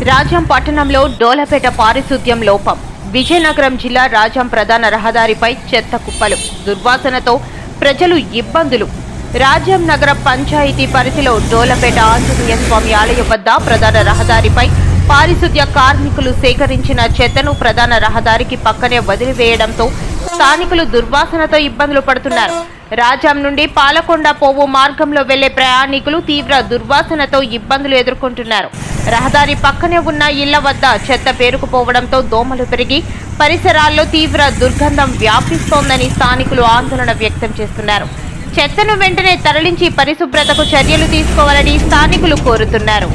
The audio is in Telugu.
రాజాం పట్టణంలో డోలపేట పారిశుద్ధ్యం లోపం. విజయనగరం జిల్లా రాజాం ప్రధాన రహదారిపై చెత్త కుప్పలు, దుర్వాసనతో ప్రజలు ఇబ్బందులు. రాజాం నగర పంచాయతీ పరిధిలో డోలపేట ఆంజనేయ స్వామి ఆలయం వద్ద ప్రధాన రహదారిపై పారిశుద్ధ్య కార్మికులు సేకరించిన చెత్తను ప్రధాన రహదారికి పక్కనే వదిలివేయడంతో స్థానికులు దుర్వాసనతో ఇబ్బందులు పడుతున్నారు. రాజాం నుండి పాలకొండ పోవు మార్గంలో వెళ్లే ప్రయాణికులు తీవ్ర దుర్వాసనతో ఇబ్బందులు ఎదుర్కొంటున్నారు. రహదారి పక్కనే ఉన్న ఇళ్ల వద్ద చెత్త పేరుకుపోవడంతో దోమలు పెరిగి పరిసరాల్లో తీవ్ర దుర్గంధం వ్యాపిస్తోందని స్థానికులు ఆందోళన వ్యక్తం చేస్తున్నారు. చెత్తను వెంటనే తరలించి పరిశుభ్రతకు చర్యలు తీసుకోవాలని స్థానికులు కోరుతున్నారు.